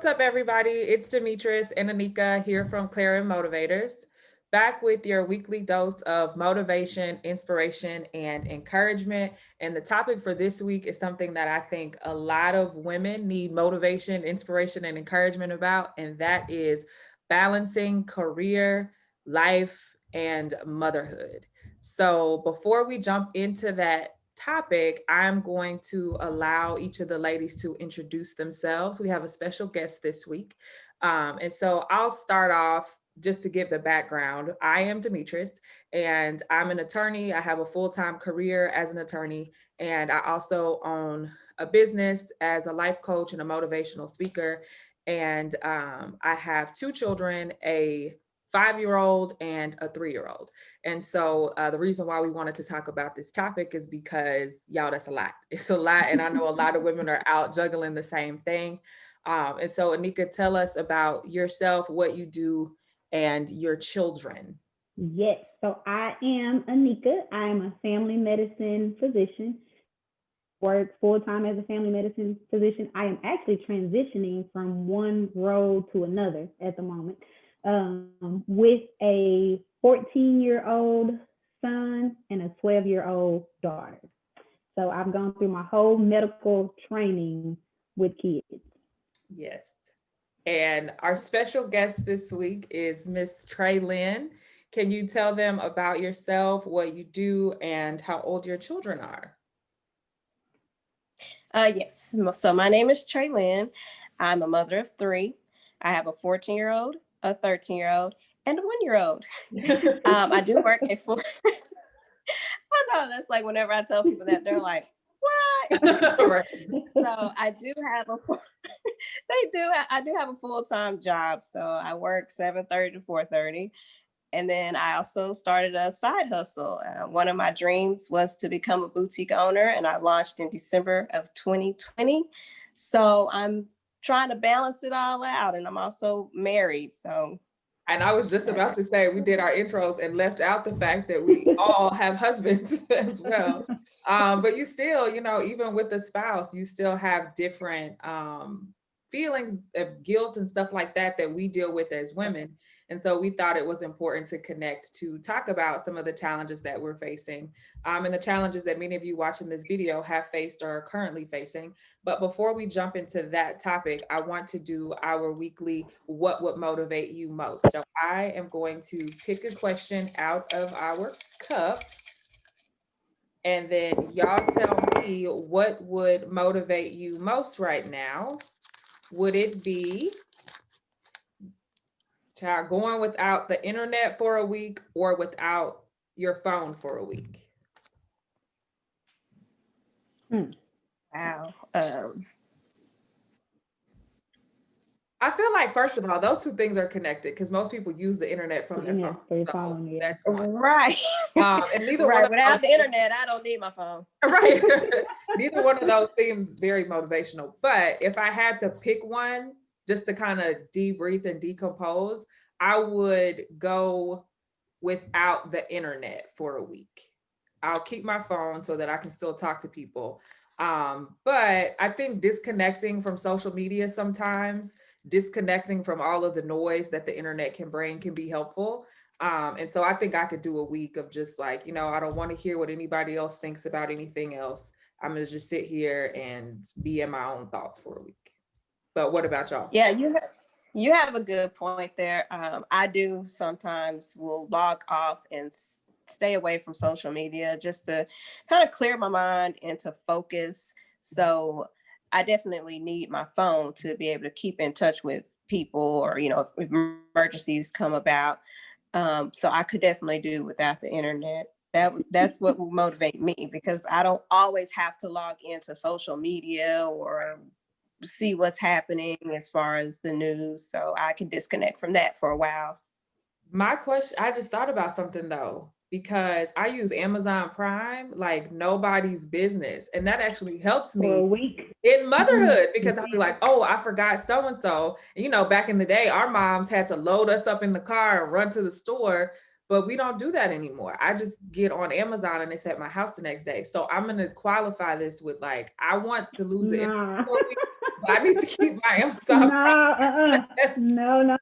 What's up, everybody? It's Demetrice and Anika here from Clair Em Motivators, back with your weekly dose of motivation, inspiration, and encouragement. And the topic for this week is something that I think a lot of women need motivation, inspiration, and encouragement about, and that is balancing career, life, and motherhood. So before we jump into that topic, I'm going to allow each of the ladies to introduce themselves. We have a special guest this week. And so I'll start off just to give the background. I am Demetrice, and I'm an attorney. I have a full time career as an attorney, and I also own a business as a life coach and a motivational speaker. And I have two children, a 5 year old and a 3 year old. And so the reason why we wanted to talk about this topic is because, y'all, that's a lot. It's a lot. And I know a lot of women are out juggling the same thing. And so, Anika, tell us about yourself, what you do, and your children. Yes, so I am Anika. I am a family medicine physician. Work full time as a family medicine physician. I am actually transitioning from one role to another at the moment, with a 14-year-old son and a 12-year-old daughter. So I've gone through my whole medical training with kids. Yes. And our special guest this week is Miss Tralyn. Can you tell them about yourself, what you do, and how old your children are? Yes. So my name is Tralyn. I'm a mother of three. I have a 14-year-old, a 13-year-old, and a 1-year-old. I do work a full. I know that's like whenever I tell people that, they're like, "What?" Right. So I do have a. They do. I do have a full-time job. So I work 7:30 to 4:30. And then I also started a side hustle. One of my dreams was to become a boutique owner, and I launched in December of 2020. So I'm trying to balance it all out, and I'm also married. So, And I was just about to say, we did our intros and left out the fact that we all have husbands as well. But you still, even with the spouse, you still have different feelings of guilt and stuff like that that we deal with as women. And so we thought it was important to connect to talk about some of the challenges that we're facing, and the challenges that many of you watching this video have faced or are currently facing. But before we jump into that topic, I want to do our weekly What Would Motivate You Most? So I am going to pick a question out of our cup, and then y'all tell me what would motivate you most right now. Would it be going without the internet for a week or without your phone for a week? wow. I feel like, first of all, those two things are connected because most people use the internet from their phone. For your So phone, yeah. that's one. Right. And neither one Right. of Without those, the internet, I don't need my phone. right. Neither one of those seems very motivational. But if I had to pick one just to kind of debrief and decompose, I would go without the internet for a week. I'll keep my phone so that I can still talk to people. But I think disconnecting from social media sometimes, disconnecting from all of the noise that the internet can bring can be helpful. And so I think I could do a week of just like, I don't want to hear what anybody else thinks about anything else. I'm going to just sit here and be in my own thoughts for a week. But what about y'all? Yeah, you have a good point there. I do sometimes will log off and stay away from social media just to kind of clear my mind and to focus. So I definitely need my phone to be able to keep in touch with people, or if emergencies come about. So I could definitely do without the internet. That's what will motivate me, because I don't always have to log into social media or see what's happening as far as the news. So I can disconnect from that for a while. My question, I just thought about something though, because I use Amazon Prime like nobody's business. And that actually helps For a me week. in motherhood because I'll be like, oh, I forgot so and so. Back in the day, our moms had to load us up in the car and run to the store, but we don't do that anymore. I just get on Amazon and it's at my house the next day. So I'm going to qualify this with like, I want to lose the internet Nah. for a week, I need to keep my Amazon. No.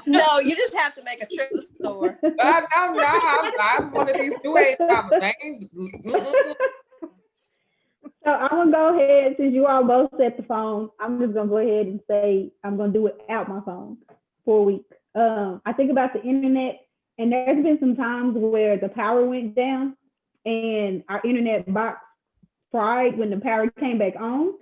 No, you just have to make a trip to the store. No, I'm one of these new age mamas. So I'm gonna go ahead, since you all both set the phone, I'm just gonna go ahead and say I'm gonna do it out my phone for a week. I think about the internet, and there's been some times where the power went down and our internet box fried when the power came back on.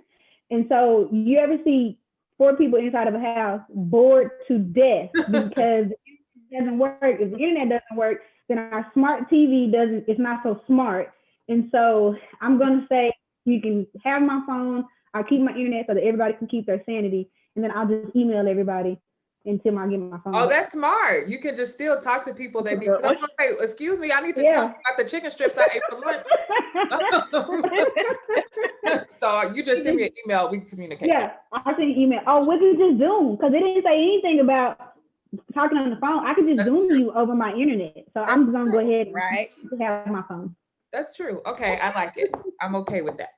And so you ever see 4 people inside of a house bored to death because it doesn't work. If the internet doesn't work, then our smart TV doesn't, it's not so smart. And so I'm gonna say you can have my phone, I'll keep my internet so that everybody can keep their sanity, and then I'll just email everybody until I get my phone. Oh, that's smart. You can just still talk to people that need. I'm gonna say, excuse me, I need to tell you about the chicken strips I ate for lunch. So you just send me an email, we can communicate. Yeah, I'll send you an email. Oh, we can just Zoom, because it didn't say anything about talking on the phone. I could just Zoom you over my internet. So I'm gonna go ahead and have my phone. That's true. Okay, I like it. I'm okay with that.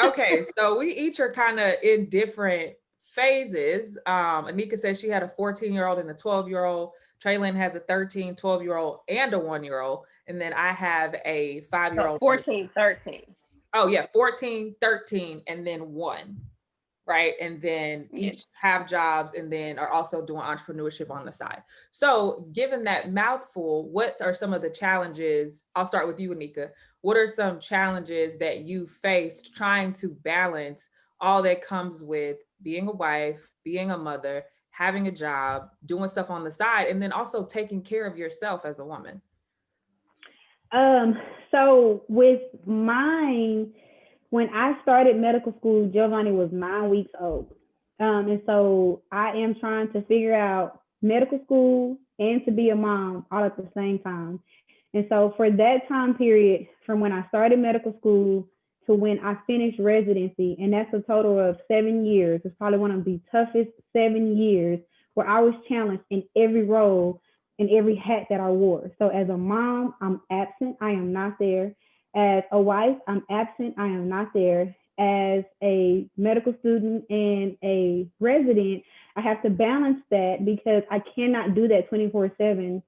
Okay, so we each are kind of in different phases. Anika says she had a 14-year-old and a 12-year-old. Tralyn has a 13, 12-year-old and a 1-year-old. And then I have a 5-year-old. 14, 13. Oh yeah, 14, 13, and then 1. Right. And then each have jobs and then are also doing entrepreneurship on the side. So given that mouthful, what are some of the challenges? I'll start with you, Anika. What are some challenges that you faced trying to balance all that comes with being a wife, being a mother, having a job, doing stuff on the side, and then also taking care of yourself as a woman? So with mine, when I started medical school, Giovanni was 9 weeks old. And so I am trying to figure out medical school and to be a mom all at the same time. And so for that time period, from when I started medical school to when I finished residency, and that's a total of 7 years, it's probably one of the toughest 7 years where I was challenged in every role, in every hat that I wore. So as a mom, I'm absent, I am not there. As a wife, I'm absent, I am not there. As a medical student and a resident, I have to balance that because I cannot do that 24/7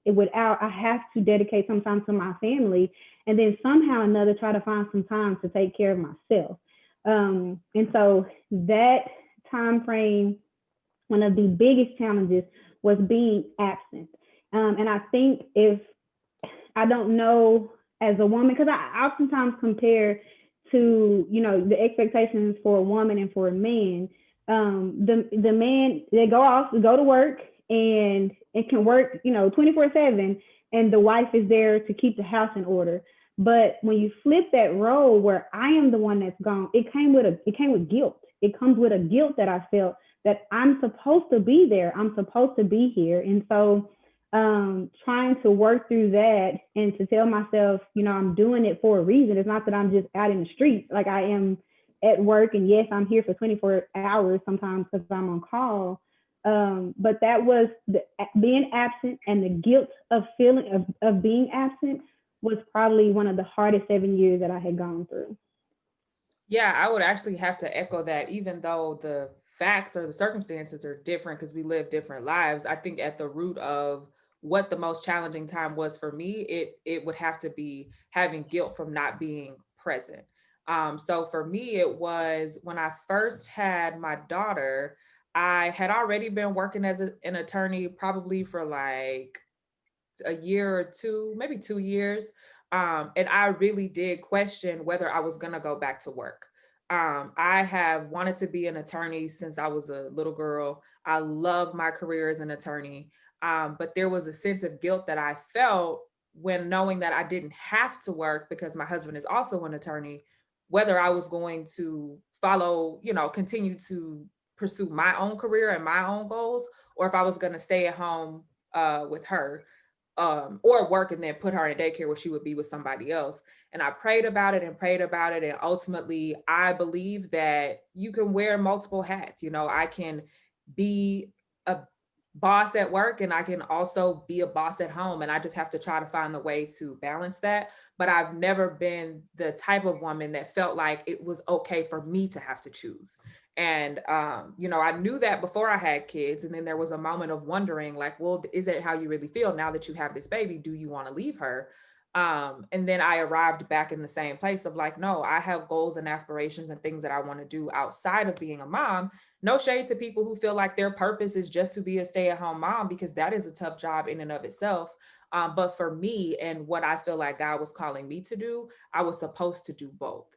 without, I have to dedicate some time to my family and then somehow or another try to find some time to take care of myself. And so that time frame, one of the biggest challenges was being absent. And I think I don't know, as a woman, because I oftentimes compare to, the expectations for a woman and for a man. The man, they go to work, and it can work, 24/7, and the wife is there to keep the house in order. But when you flip that role where I am the one that's gone, it came with guilt. It comes with a guilt that I felt that I'm supposed to be there. I'm supposed to be here. And so trying to work through that and to tell myself, I'm doing it for a reason. It's not that I'm just out in the streets. Like, I am at work, and yes, I'm here for 24 hours sometimes because I'm on call. But that was being absent, and the guilt of being absent was probably one of the hardest 7 years that I had gone through. Yeah, I would actually have to echo that. Even though the facts or the circumstances are different because we live different lives, I think at the root of what the most challenging time was for me, it would have to be having guilt from not being present. So for me, it was when I first had my daughter, I had already been working as an attorney probably for like a year or two, maybe 2 years. And I really did question whether I was going to go back to work. I have wanted to be an attorney since I was a little girl. I love my career as an attorney. But there was a sense of guilt that I felt when knowing that I didn't have to work because my husband is also an attorney, whether I was going to follow, continue to pursue my own career and my own goals, or if I was going to stay at home with her. Or work and then put her in daycare where she would be with somebody else. And I prayed about it. And ultimately, I believe that you can wear multiple hats. I can be a boss at work and I can also be a boss at home. And I just have to try to find the way to balance that. But I've never been the type of woman that felt like it was okay for me to have to choose. And, I knew that before I had kids. And then there was a moment of wondering, like, well, is it how you really feel now that you have this baby? Do you want to leave her? And then I arrived back in the same place of like, no, I have goals and aspirations and things that I want to do outside of being a mom. No shade to people who feel like their purpose is just to be a stay-at-home mom, because that is a tough job in and of itself. But for me and what I feel like God was calling me to do, I was supposed to do both.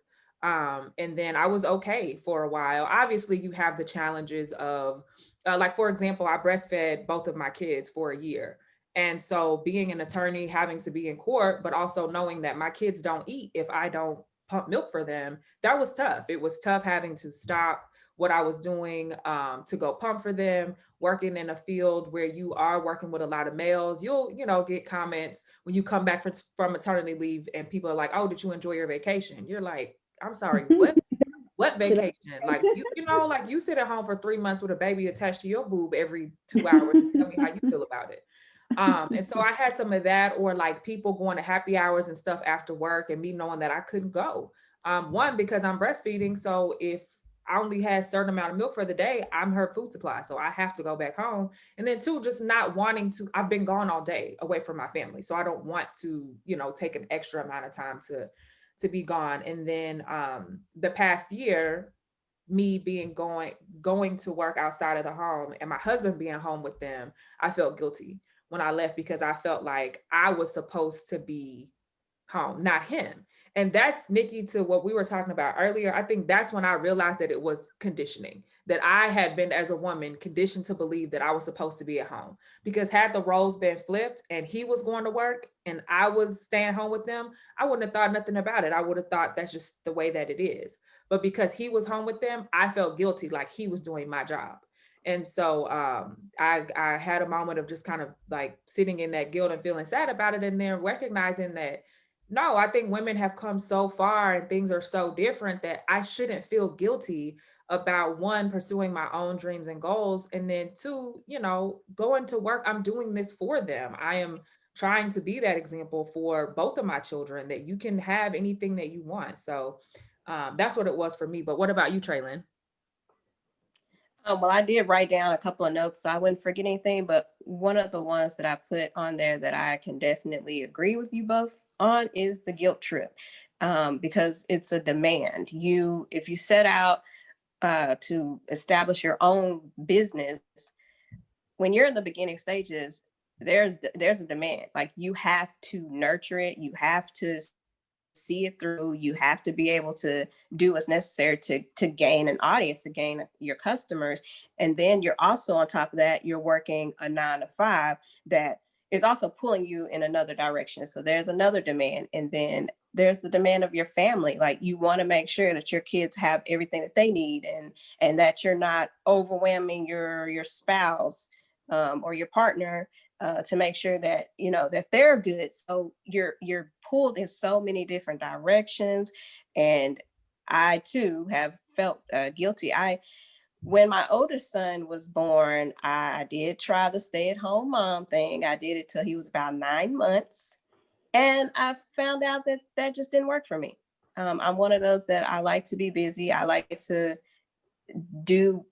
And then I was okay for a while. Obviously, you have the challenges of, like, for example, I breastfed both of my kids for a year. And so being an attorney, having to be in court, but also knowing that my kids don't eat if I don't pump milk for them, that was tough. It was tough having to stop what I was doing to go pump for them, working in a field where you are working with a lot of males. You'll, get comments when you come back from maternity leave and people are like, oh, did you enjoy your vacation? You're like, I'm sorry, what vacation? Like like you sit at home for 3 months with a baby attached to your boob every 2 hours and tell me how you feel about it. And so I had some of that, or like people going to happy hours and stuff after work and me knowing that I couldn't go. One, because I'm breastfeeding. So if I only had a certain amount of milk for the day, I'm her food supply. So I have to go back home. And then two, just not wanting to, I've been gone all day away from my family. So I don't want to, take an extra amount of time to be gone. And then the past year, me being going to work outside of the home and my husband being home with them, I felt guilty when I left because I felt like I was supposed to be home, not him. And that's, Nikki, to what we were talking about earlier. I think that's when I realized that it was conditioning, that I had been, as a woman, conditioned to believe that I was supposed to be at home. Because had the roles been flipped and he was going to work and I was staying home with them, I wouldn't have thought nothing about it. I would have thought that's just the way that it is. But because he was home with them, I felt guilty, like he was doing my job. And so I had a moment of just kind of like sitting in that guilt and feeling sad about it, and then recognizing that no, I think women have come so far and things are so different that I shouldn't feel guilty about, one, pursuing my own dreams and goals, and then two, going to work. I'm doing this for them. I am trying to be that example for both of my children, that you can have anything that you want. So that's what it was for me. But what about you, Tralyn? Well, I did write down a couple of notes so I wouldn't forget anything, but one of the ones that I put on there that I can definitely agree with you both on is the guilt trip, because it's a demand. If you set out to establish your own business, when you're in the beginning stages, there's a demand. Like, you have to nurture it, you have to see it through, you have to be able to do what's necessary to gain an audience, to gain your customers. And then you're also, on top of that, you're working a 9 to 5 that is also pulling you in another direction. So there's another demand. And then there's the demand of your family. Like, you want to make sure that your kids have everything that they need, and that you're not overwhelming your spouse, or your partner, to make sure that that they're good. So you're pulled in so many different directions. And I too have felt guilty. When my oldest son was born, I did try the stay-at-home mom thing. I did it till he was about 9 months, and I found out that that just didn't work for me. I'm one of those that I like to be busy. I like to do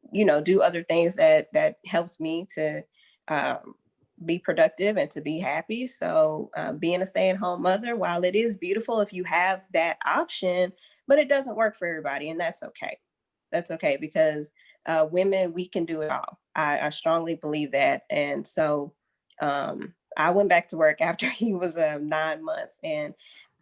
other things that helps me to um, be productive and to be happy. So being a stay-at-home mother, while it is beautiful if you have that option, but it doesn't work for everybody, and that's okay. That's okay, because women, we can do it all. I strongly believe that. And so I went back to work after he was 9 months, and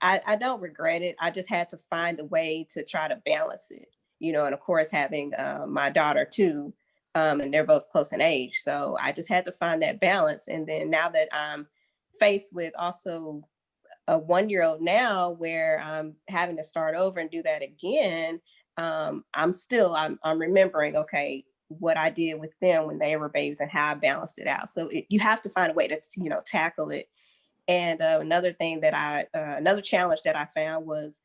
I don't regret it. I just had to find a way to try to balance it, and of course, having my daughter too, and they're both close in age. So I just had to find that balance. And then now that I'm faced with also a 1-year-old now, where I'm having to start over and do that again, I'm remembering, okay, what I did with them when they were babies and how I balanced it out. So you have to find a way to tackle it. And another challenge that I found was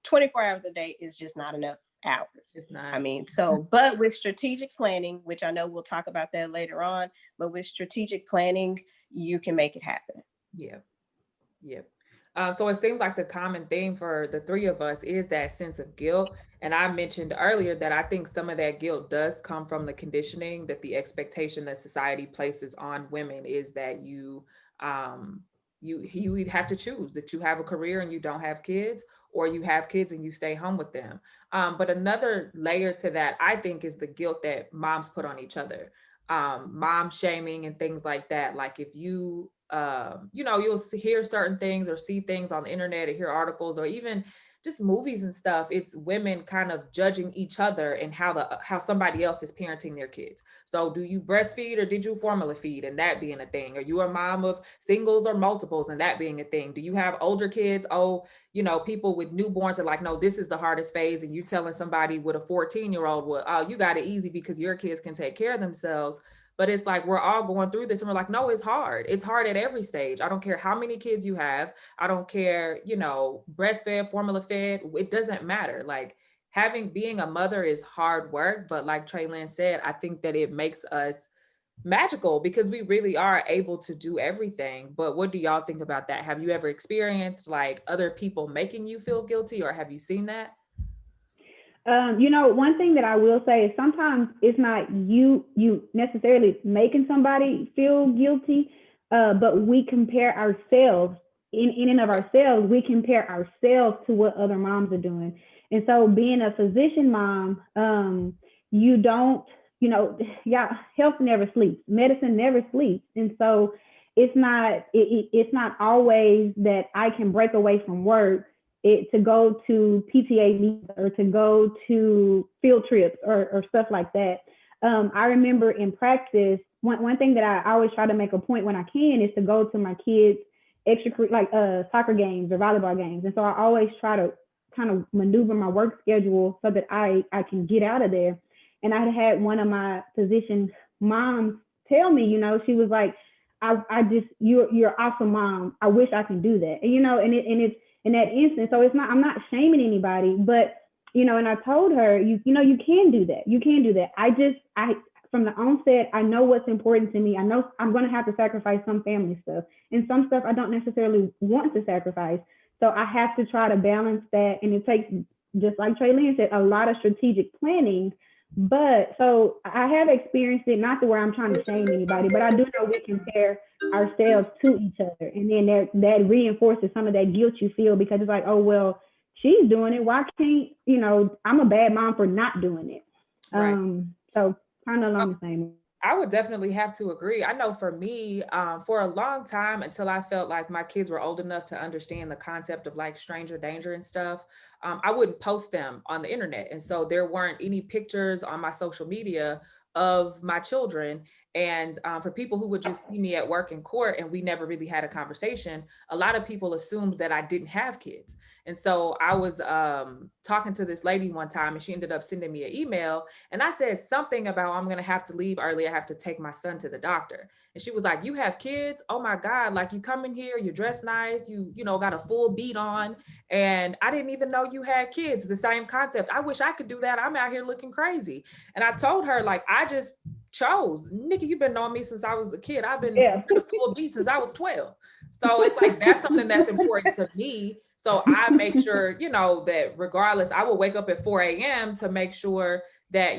24 hours a day is just not enough hours. It's not. I mean, so, but with strategic planning, which I know we'll talk about that later on, but with strategic planning, you can make it happen. Yeah. Yep. So it seems like the common theme for the three of us is that sense of guilt. And I mentioned earlier that I think some of that guilt does come from the conditioning, that the expectation that society places on women is that you either have to choose that you have a career and you don't have kids, or you have kids and you stay home with them. But another layer to that, I think, is the guilt that moms put on each other. Mom shaming and things like that. Like if you you'll hear certain things or see things on the internet or hear articles or even just movies and stuff. It's women kind of judging each other and how somebody else is parenting their kids. So do you breastfeed or did you formula feed, and that being a thing? Are you a mom of singles or multiples, and that being a thing? Do you have older kids? Oh, people with newborns are like, no, this is the hardest phase. And you telling somebody with a 14-year-old, well, oh, you got it easy because your kids can take care of themselves. But it's like, we're all going through this and we're like, no, it's hard. It's hard at every stage. I don't care how many kids you have. I don't care, breastfed, formula fed, it doesn't matter. Like being a mother is hard work. But like Tralyn said, I think that it makes us magical because we really are able to do everything. But what do y'all think about that? Have you ever experienced like other people making you feel guilty, or have you seen that? One thing that I will say is sometimes it's not you necessarily making somebody feel guilty, but we compare ourselves in and of ourselves. We compare ourselves to what other moms are doing, and so being a physician mom, you don't, yeah, health never sleeps, medicine never sleeps, and so it's not always that I can break away from work to go to PTA meetings or to go to field trips or stuff like that. I remember in practice, one thing that I always try to make a point when I can is to go to my kids' extracurricular, like soccer games or volleyball games. And so I always try to kind of maneuver my work schedule so that I can get out of there. And I had one of my physician moms tell me, she was like, I just, you're awesome mom. I wish I can do that. And it's in that instance. So I'm not shaming anybody, but, and I told her, you can do that. You can do that. From the onset, I know what's important to me. I know I'm going to have to sacrifice some family stuff, and some stuff I don't necessarily want to sacrifice. So I have to try to balance that. And it takes, just like Tralyn said, a lot of strategic planning. But so I have experienced it, not to where I'm trying to shame anybody, but I do know we compare ourselves to each other. And then that reinforces some of that guilt you feel, because it's like, oh, well, she's doing it. Why can't, I'm a bad mom for not doing it. Right. So kind of along the same. I would definitely have to agree. I know for me, for a long time, until I felt like my kids were old enough to understand the concept of like stranger danger and stuff, I wouldn't post them on the internet. And so there weren't any pictures on my social media of my children. And for people who would just see me at work in court and we never really had a conversation, a lot of people assumed that I didn't have kids. And so I was talking to this lady one time and she ended up sending me an email. And I said something about, I'm going to have to leave early. I have to take my son to the doctor. And she was like, you have kids? Oh my God. Like, you come in here, you're dressed nice. You got a full beat on. And I didn't even know you had kids. The same concept. I wish I could do that. I'm out here looking crazy. And I told her, like, I just chose. Nikki, you've been knowing me since I was a kid. I've been a full beat since I was 12. So it's like, that's something that's important to me. So I make sure, that regardless, I will wake up at 4 a.m. to make sure that,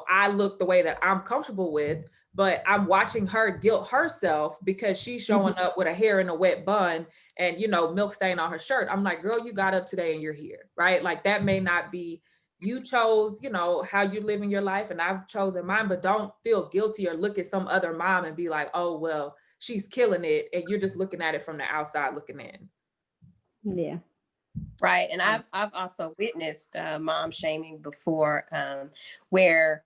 I look the way that I'm comfortable with, but I'm watching her guilt herself because she's showing up with a hair in a wet bun and, milk stain on her shirt. I'm like, girl, you got up today and you're here, right? Like, that may not be, you chose, how you're living your life, and I've chosen mine, but don't feel guilty or look at some other mom and be like, oh, well, she's killing it. And you're just looking at it from the outside looking in. Yeah. Right. And I've also witnessed mom shaming before, where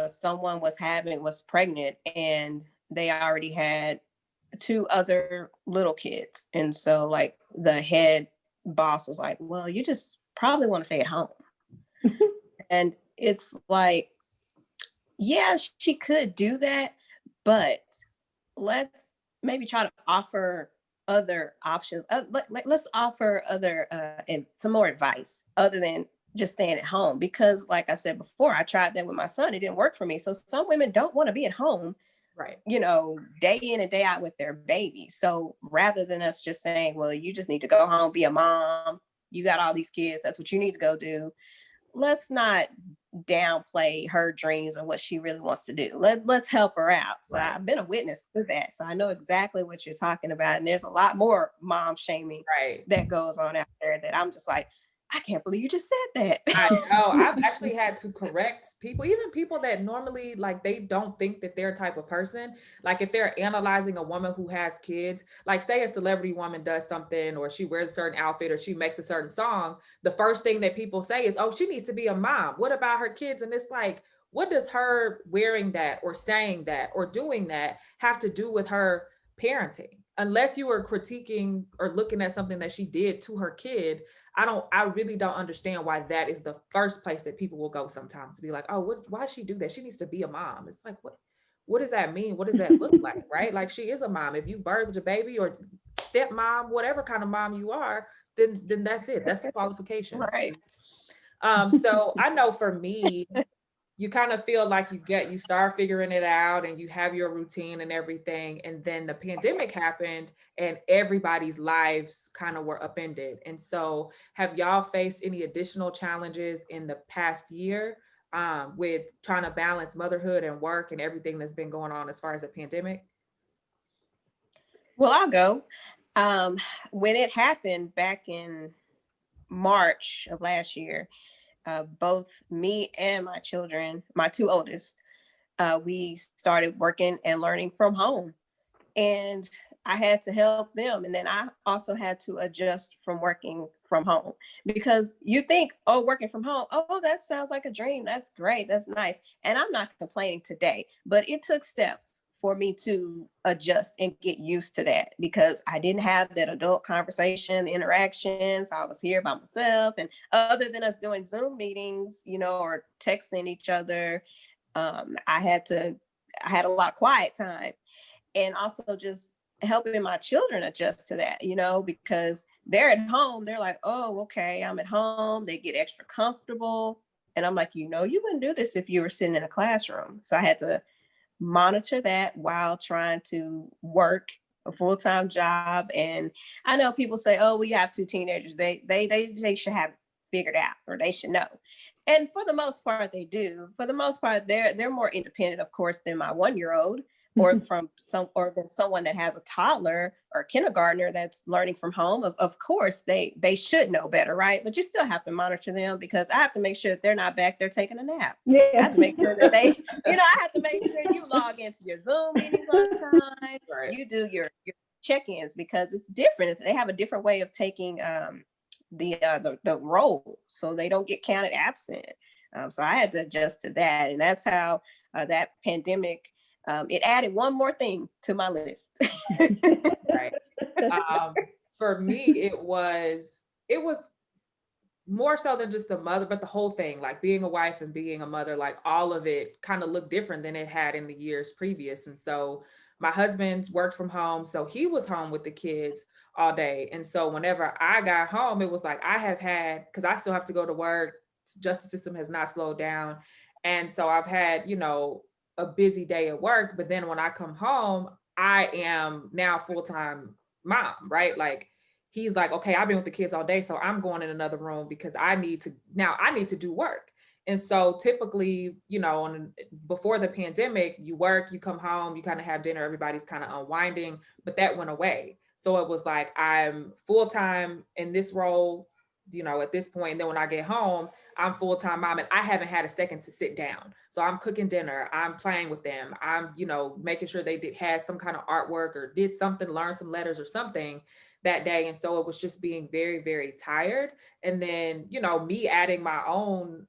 someone was pregnant and they already had 2 other little kids. And so like the head boss was like, well, you just probably want to stay at home. And it's like, yeah, she could do that, but let's maybe try to offer other options. Let's offer other and some more advice other than just staying at home, because like I said before, I tried that with my son. It didn't work for me. So some women don't want to be at home, Right. day in and day out with their baby. So rather than us just saying, well, you just need to go home, be a mom, you got all these kids, that's what you need to go do. Let's not downplay her dreams and what she really wants to do. Let's help her out. So Right. I've been a witness to that. So I know exactly what you're talking about. And there's a lot more mom shaming Right. that goes on out there that I'm just like, I can't believe you just said that. I know. I've actually had to correct people, even people that normally like they don't think that they're a type of person. Like if they're analyzing a woman who has kids, like say a celebrity woman does something or she wears a certain outfit or she makes a certain song, the first thing that people say is, oh, she needs to be a mom. What about her kids? And it's like, what does her wearing that or saying that or doing that have to do with her parenting? Unless you were critiquing or looking at something that she did to her kid, I really don't understand why that is the first place that people will go sometimes to be like, oh, why does she do that? She needs to be a mom. It's like, what does that mean? What does that look like? Right? Like she is a mom. If you birthed a baby or stepmom, whatever kind of mom you are, then that's it. That's the qualifications. Right. So I know for me, you kind of feel like you start figuring it out and you have your routine and everything. And then the pandemic happened and everybody's lives kind of were upended. And so have y'all faced any additional challenges in the past year with trying to balance motherhood and work and everything that's been going on as far as the pandemic? Well, I'll go. When it happened back in March of last year, both me and my children, my two oldest, we started working and learning from home. And I had to help them. And then I also had to adjust from working from home, because you think, oh, working from home, oh, that sounds like a dream. That's great. That's nice. And I'm not complaining today, but it took steps for me to adjust and get used to that, because I didn't have that adult conversation, interactions. I was here by myself. And other than us doing Zoom meetings, or texting each other, I had a lot of quiet time, and also just helping my children adjust to that, because they're at home. They're like, oh, okay, I'm at home. They get extra comfortable. And I'm like, you wouldn't do this if you were sitting in a classroom. So I had to monitor that while trying to work a full-time job. And I know people say, oh, well, you have two teenagers. They should have figured out, or they should know. And for the most part, they do. For the most part, they're more independent, of course, than my 1-year-old, or than someone that has a toddler or kindergartner that's learning from home. Of course, they should know better, right? But you still have to monitor them, because I have to make sure that they're not back there taking a nap. Yeah. I have to make sure that I have to make sure you log into your Zoom meetings on time. Right. You do your check-ins, because it's different. They have a different way of taking the role, so they don't get counted absent. So I had to adjust to that, and that's how that pandemic. It added one more thing to my list. Right. For me, it was more so than just a mother, but the whole thing, like being a wife and being a mother, like all of it kind of looked different than it had in the years previous. And so my husband's worked from home, so he was home with the kids all day. And so whenever I got home, it was like I have had, because I still have to go to work, justice system has not slowed down. And so I've had, a busy day at work, but then when I come home, I am now full-time mom, right? Like he's like, okay, I've been with the kids all day, so I'm going in another room because I need to do work. And so typically, before the pandemic, you work, you come home, you kind of have dinner, everybody's kind of unwinding, but that went away. So it was like, I'm full-time in this role, at this point. And then when I get home, I'm full-time mom and I haven't had a second to sit down. So I'm cooking dinner, I'm playing with them, I'm, making sure they had some kind of artwork or did something, learn some letters or something that day. And so it was just being very, very tired. And then, me adding my own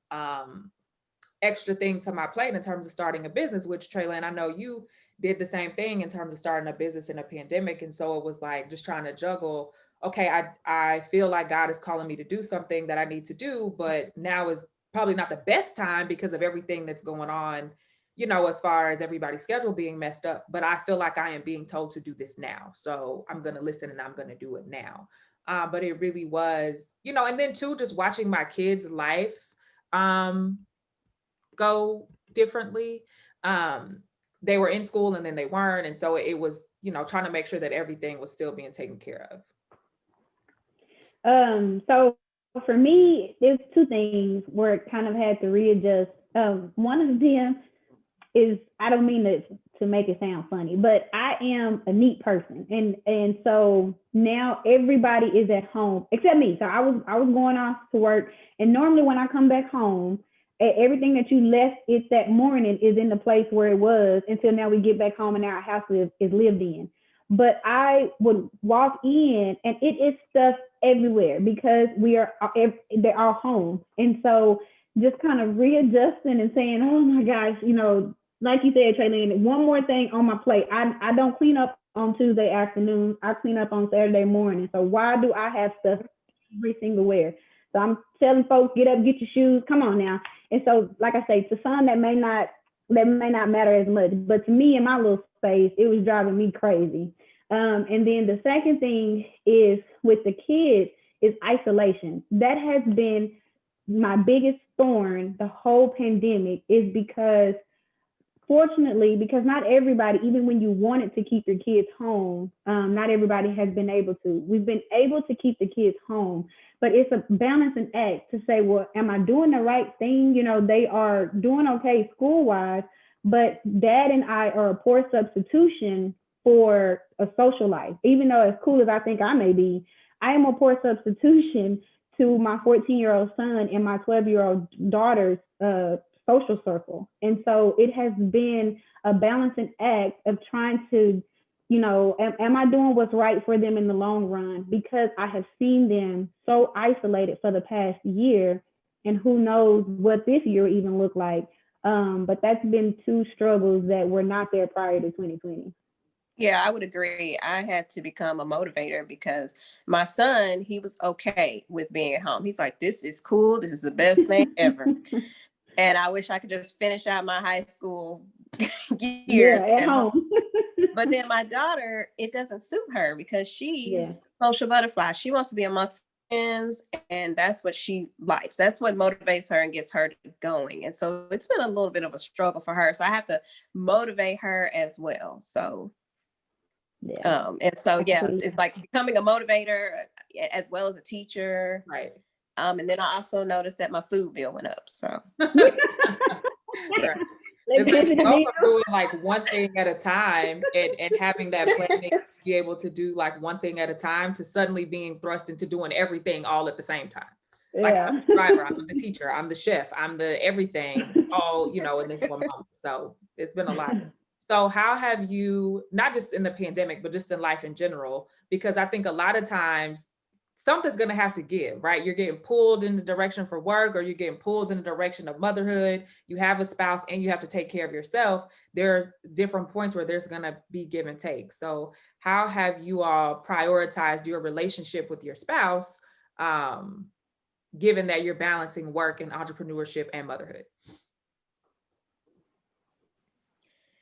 extra thing to my plate in terms of starting a business, which Tralyn, I know you did the same thing in terms of starting a business in a pandemic. And so it was like just trying to juggle, okay, I feel like God is calling me to do something that I need to do, but now is probably not the best time because of everything that's going on, as far as everybody's schedule being messed up. But I feel like I am being told to do this now. So I'm going to listen and I'm going to do it now. but it really was, and then too, just watching my kids' life go differently. They were in school and then they weren't. And so it was, trying to make sure that everything was still being taken care of. So for me, there's two things where it kind of had to readjust. One of them is, I don't mean to make it sound funny, but I am a neat person, and so now everybody is at home except me. So I was going off to work, and normally when I come back home, everything that you left it that morning is in the place where it was until now we get back home and now our house is lived in. But I would walk in and it is stuff everywhere because they're all home, and so just kind of readjusting and saying, oh my gosh, like you said, Tralyn, one more thing on my plate. I don't clean up on Tuesday afternoon. I clean up on Saturday morning. So why do I have stuff every single where? So I'm telling folks, get up, get your shoes, come on now. And so, like I say, to some that may not matter as much, but to me in my little space, it was driving me crazy. And then the second thing is with the kids is isolation. That has been my biggest thorn the whole pandemic, is because fortunately, because not everybody, even when you wanted to keep your kids home, not everybody has been able to. We've been able to keep the kids home, but it's a balancing act to say, well, am I doing the right thing? They are doing okay school-wise, but dad and I are a poor substitution for a social life. Even though as cool as I think I may be, I am a poor substitution to my 14-year-old son and my 12-year-old daughter's social circle. And so it has been a balancing act of trying to, am I doing what's right for them in the long run? Because I have seen them so isolated for the past year, and who knows what this year will even look like. But that's been two struggles that were not there prior to 2020. Yeah, I would agree. I had to become a motivator because my son, he was okay with being at home. He's like, this is cool. This is the best thing ever. And I wish I could just finish out my high school years at home. home. But then my daughter, it doesn't suit her because she's Yeah. social butterfly. She wants to be amongst friends, and that's what she likes. That's what motivates her and gets her going. And so it's been a little bit of a struggle for her. So I have to motivate her as well. So and so it's like becoming a motivator as well as a teacher. Right. And then I also noticed that my food bill went up. So right. It's like go from doing like one thing at a time and having that planning to be able to do like one thing at a time to suddenly being thrust into doing everything all at the same time. Like I'm the driver, I'm the teacher, I'm the chef, I'm the everything all, in this one moment. So it's been a lot. So how have you, not just in the pandemic, but just in life in general, because I think a lot of times something's going to have to give, right? You're getting pulled in the direction for work, or you're getting pulled in the direction of motherhood. You have a spouse and you have to take care of yourself. There are different points where there's going to be give and take. So how have you all prioritized your relationship with your spouse, given that you're balancing work and entrepreneurship and motherhood?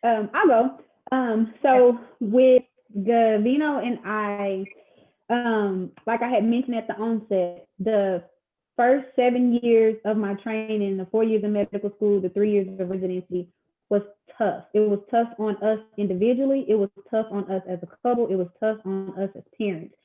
I'll go. So with Gavino and I, like I had mentioned at the onset, the first 7 years of my training, the 4 years of medical school, the 3 years of residency was tough. It was tough on us individually. It was tough on us as a couple. It was tough on us as parents.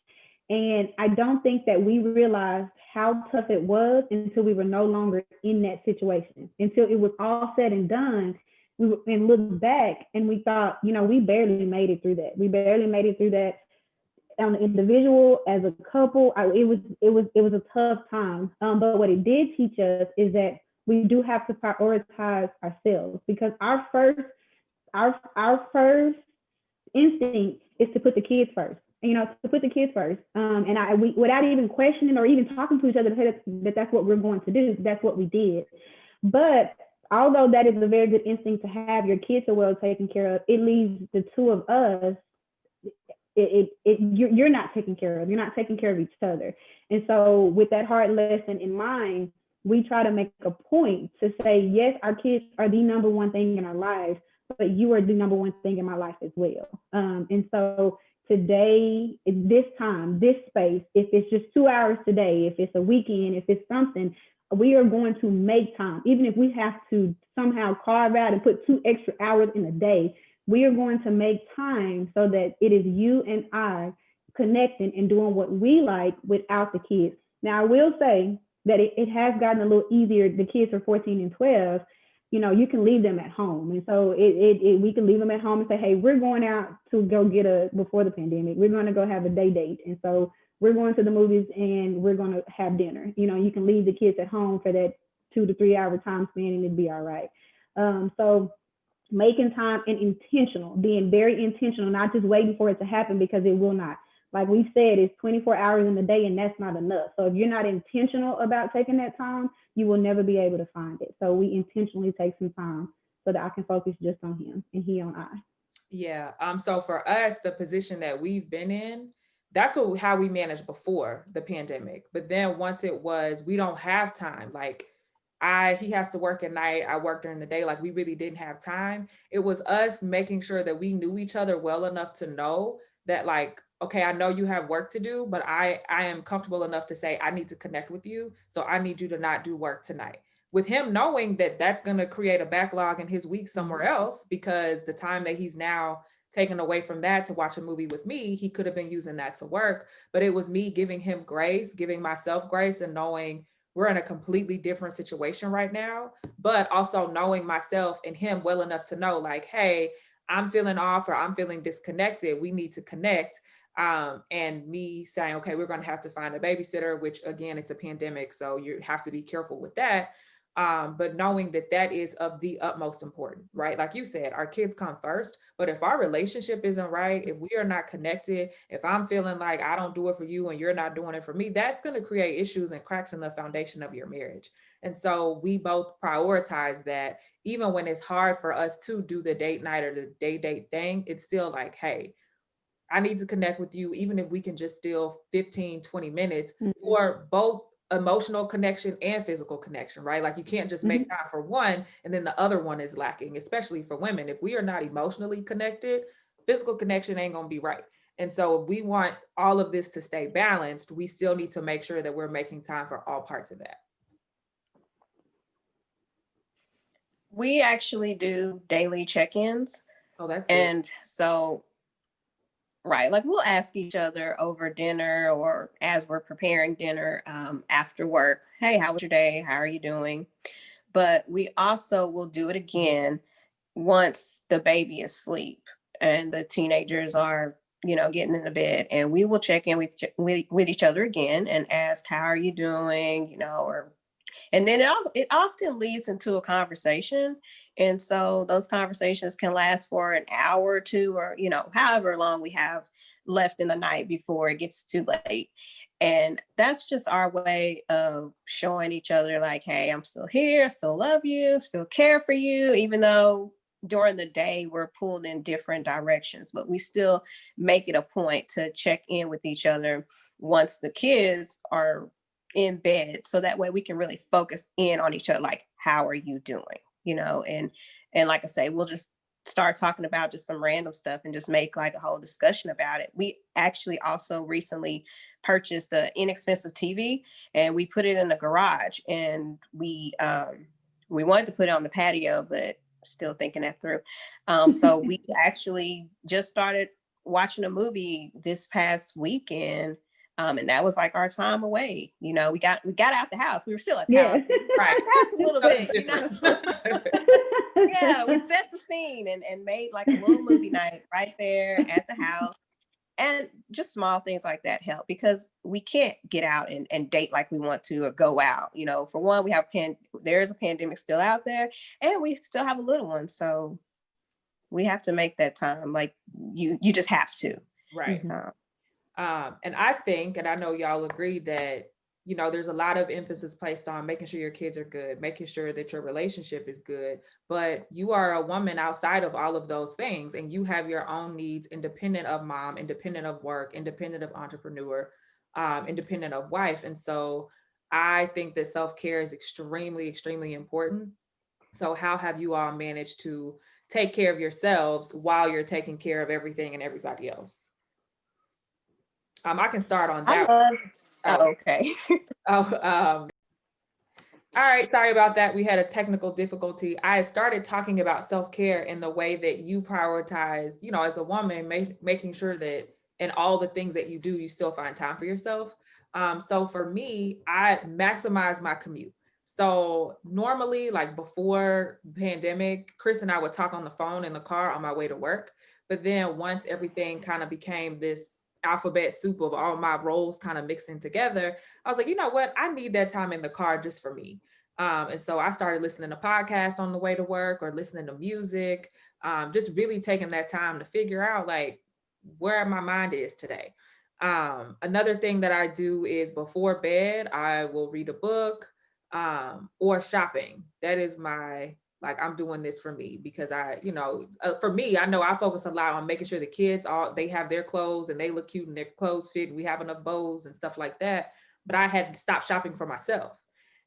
And I don't think that we realized how tough it was until we were no longer in that situation, until it was all said and done. And looked back and we thought, we barely made it through that. We barely made it through that on the individual, as a couple. It was a tough time. But what it did teach us is that we do have to prioritize ourselves, because our first instinct is to put the kids first. To put the kids first. And we, without even questioning or even talking to each other, that that's what we're going to do. That's what we did. But although that is a very good instinct to have, your kids are well taken care of, it leaves the two of us, you're not taken care of. You're not taking care of each other. And so with that hard lesson in mind, we try to make a point to say, yes, our kids are the number one thing in our lives, but you are the number one thing in my life as well. And so today, this time, this space, if it's just 2 hours today, if it's a weekend, if it's something, we are going to make time. Even if we have to somehow carve out and put 2 extra hours in a day, we are going to make time so that it is you and I connecting and doing what we like without the kids. Now, I will say that it has gotten a little easier. The kids are 14 and 12. You can leave them at home. And so we can leave them at home and say, hey, we're going out to go before the pandemic, we're going to go have a day date. And so we're going to the movies and we're going to have dinner. You can leave the kids at home for that 2 to 3 hour time span and it'd be all right. So making time and intentional, being very intentional, not just waiting for it to happen, because it will not. Like we've said, it's 24 hours in the day and that's not enough. So if you're not intentional about taking that time, you will never be able to find it. So we intentionally take some time so that I can focus just on him and he on I. Yeah. So for us, the position that we've been in, that's how we managed before the pandemic. But then once it was, we don't have time. Like he has to work at night. I work during the day. Like we really didn't have time. It was us making sure that we knew each other well enough to know that, like, okay, I know you have work to do, but I am comfortable enough to say I need to connect with you. So I need you to not do work tonight. With him knowing that that's going to create a backlog in his week somewhere else, because the time that he's now taken away from that to watch a movie with me, he could have been using that to work. But it was me giving him grace, giving myself grace, and knowing we're in a completely different situation right now, but also knowing myself and him well enough to know, like, hey, I'm feeling off or I'm feeling disconnected. We need to connect. And me saying, okay, we're going to have to find a babysitter, which again, it's a pandemic. So you have to be careful with that. But knowing that that is of the utmost important, right? Like you said, our kids come first, but if our relationship isn't right, if we are not connected, if I'm feeling like I don't do it for you and you're not doing it for me, that's going to create issues and cracks in the foundation of your marriage. And so we both prioritize that. Even when it's hard for us to do the date night or the day date thing, it's still like, hey, I need to connect with you, even if we can just steal 15, 20 minutes for both emotional connection and physical connection, right? Like you can't just make time for one and then the other one is lacking, especially for women. If we are not emotionally connected, physical connection ain't going to be right. And so if we want all of this to stay balanced, we still need to make sure that we're making time for all parts of that. We actually do daily check-ins. Oh, that's good. And so, right, like we'll ask each other over dinner or as we're preparing dinner after work, hey, how was your day? How are you doing? But we also will do it again once the baby is asleep and the teenagers are, getting in the bed, and we will check in with each other again and ask, how are you doing? And then it often leads into a conversation. And so those conversations can last for an hour or two, or, however long we have left in the night before it gets too late. And that's just our way of showing each other like, hey, I'm still here, still love you, still care for you, even though during the day we're pulled in different directions, but we still make it a point to check in with each other once the kids are in bed, so that way we can really focus in on each other, like, how are you doing, and like I say, we'll just start talking about just some random stuff and just make like a whole discussion about it. We actually also recently purchased an inexpensive TV, and we put it in the garage, and we wanted to put it on the patio, but still thinking that through. So we actually just started watching a movie this past weekend. And that was like our time away. We got out the house. We were still at the house. Right. That's a little bit, Yeah, we set the scene and made like a little movie night right there at the house. And just small things like that help, because we can't get out and date like we want to or go out. For one, there is a pandemic still out there, and we still have a little one. So we have to make that time. Like you just have to. Right. And I think, and I know y'all agree that, there's a lot of emphasis placed on making sure your kids are good, making sure that your relationship is good, but you are a woman outside of all of those things, and you have your own needs independent of mom, independent of work, independent of entrepreneur, independent of wife. And so I think that self-care is extremely, extremely important. So how have you all managed to take care of yourselves while you're taking care of everything and everybody else? I can start on I that. love. Oh, Oh, okay. oh, all right, sorry about that. We had a technical difficulty. I started talking about self-care in the way that you prioritize, you know, as a woman, making sure that in all the things that you do, you still find time for yourself. So for me, I maximize my commute. So normally, like before the pandemic, Chris and I would talk on the phone in the car on my way to work. But then once everything kind of became this alphabet soup of all my roles kind of mixing together, I was like, you know what? I need that time in the car just for me. And so I started listening to podcasts on the way to work or listening to music, just really taking that time to figure out like where my mind is today. Another thing that I do is before bed, I will read a book or shopping. That is my, like, I'm doing this for me because I, you know, for me, I know I focus a lot on making sure the kids they have their clothes and they look cute and their clothes fit. And we have enough bows and stuff like that. But I had to stop shopping for myself.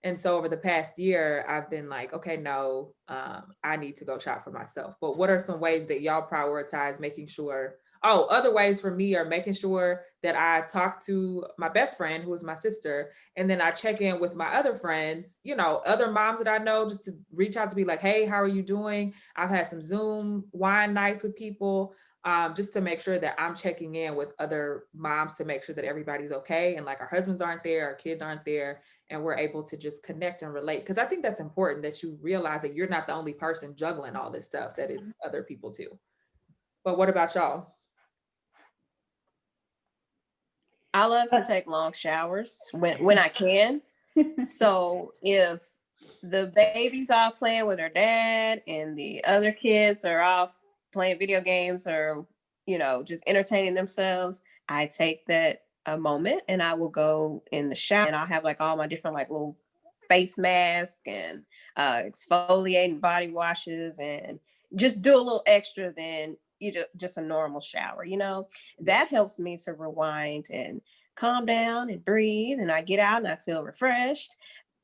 And so over the past year, I've been like, okay, no, I need to go shop for myself. But what are some ways that y'all prioritize making sure? Oh, other ways for me are making sure that I talk to my best friend, who is my sister, and then I check in with my other friends, you know, other moms that I know, just to reach out to be like, hey, how are you doing? I've had some Zoom wine nights with people, just to make sure that I'm checking in with other moms to make sure that everybody's okay. And like our husbands aren't there, our kids aren't there, and we're able to just connect and relate. Because I think that's important that you realize that you're not the only person juggling all this stuff, that it's other people too. But what about y'all? I love to take long showers when I can. So if the baby's off playing with her dad and the other kids are off playing video games or, you know, just entertaining themselves, I take that a moment and I will go in the shower and I'll have like all my different like little face masks and exfoliating body washes and just do a little extra than just a normal shower, you know. That helps me to rewind and calm down and breathe, and I get out and I feel refreshed.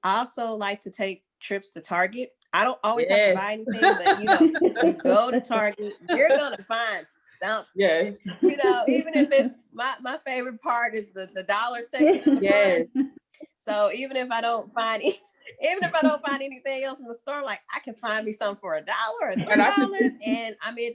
I also like to take trips to Target. I don't always have to Yes. buy anything, but you know, you go to Target, you're gonna find something. Yes. You know, even if it's my favorite part is the dollar section in the Yes. front. So even if I don't find even if I don't find anything else in the store, like I can find me something for $1 or $3, and I mean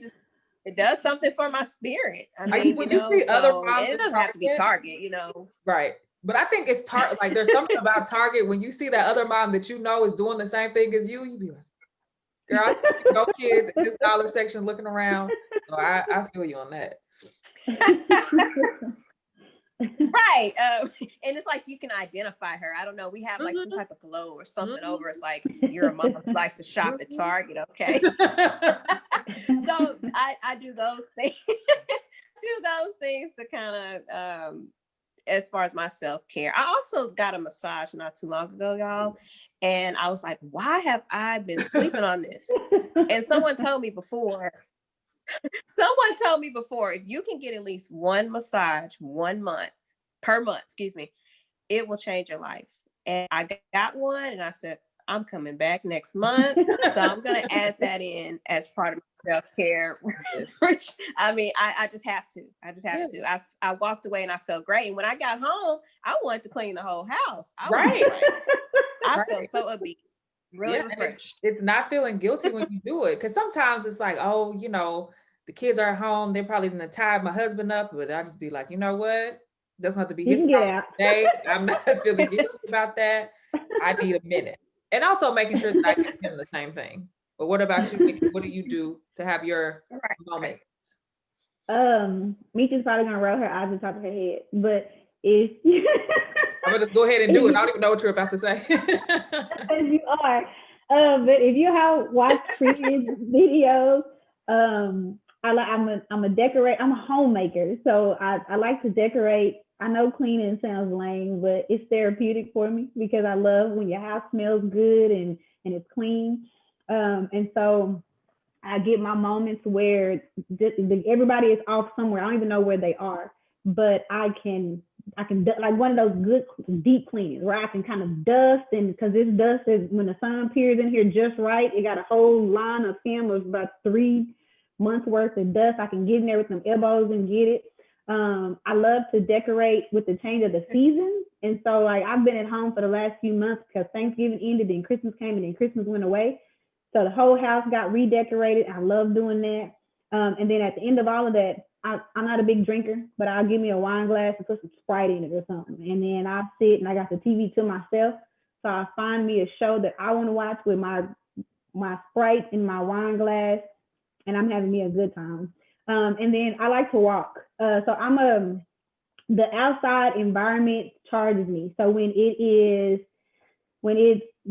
it does something for my spirit. I mean, When you you know, see other so moms and it in doesn't have to be Target, Target, you know. right? But I think it's like there's something about Target when you see that other mom that you know is doing the same thing as you be like, girl, I see no kids in this dollar section looking around. So I feel you on that. Right. And it's like you can identify her. I don't know. We have like some Mhm. type of glow or something Mhm. over. It's like you're a mom who likes to shop at Target. Okay. So I do those things. Do those things to kind of as far as my self-care. I also got a massage not too long ago, y'all. And I was like, why have I been sleeping on this? And someone told me before, if you can get at least one massage 1 month per month, excuse me, it will change your life. And I got one and I said, I'm coming back next month. So I'm going to add that in as part of my self-care, which I mean, I just have to. I just have to. I walked away and I felt great. And when I got home, I wanted to clean the whole house. Right. I felt so upbeat, really refreshed. It's not feeling guilty when you do it. Because sometimes it's like, oh, you know, the kids are at home. They're probably going to tie my husband up. But I just be like, you know what? Doesn't have to be his problem today. I'm not feeling guilty about that. I need a minute. And also making sure that I give him the same thing. But what about you, Nikki? What do you do to have your moment? Meecha's probably gonna roll her eyes on top of her head, but if I'm gonna just go ahead and do it. I don't even know what you're about to say. you are, but if you have watched previous videos, I'm a decorate. I'm a homemaker, so I like to decorate. I know cleaning sounds lame, but it's therapeutic for me because I love when your house smells good and it's clean. And so I get my moments where everybody is off somewhere. I don't even know where they are, but I can like one of those good deep cleanings where I can kind of dust, and because this dust is when the sun peers in here just right, it got a whole line of film of about 3 months worth of dust. I can get in there with some elbows and get it. I love to decorate with the change of the seasons. And so like I've been at home for the last few months because Thanksgiving ended and Christmas came and then Christmas went away. So the whole house got redecorated. I love doing that. And then at the end of all of that, I'm not a big drinker, but I'll give me a wine glass and put some Sprite in it or something. And then I'll sit and I got the TV to myself. So I find me a show that I want to watch with my Sprite in my wine glass, and I'm having me a good time. And then I like to walk. So the outside environment charges me. So when it's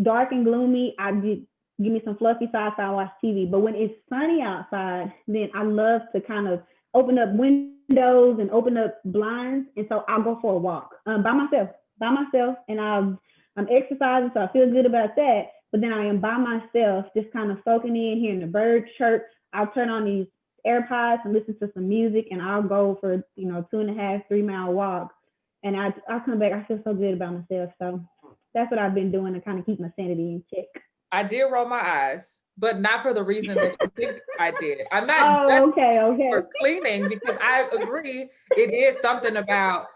dark and gloomy, give me some fluffy sci-fi and watch TV. But when it's sunny outside, then I love to kind of open up windows and open up blinds. And so I'll go for a walk by myself, and I'm exercising, so I feel good about that. But then I am by myself, just kind of soaking in, hearing the birds chirp. I'll turn on these AirPods and listen to some music, and I'll go for 2.5, 3 mile walk. And I come back, I feel so good about myself. So that's what I've been doing to kind of keep my sanity in check. I did roll my eyes, but not for the reason that you think I did. I'm not okay. for cleaning, because I agree it is something about,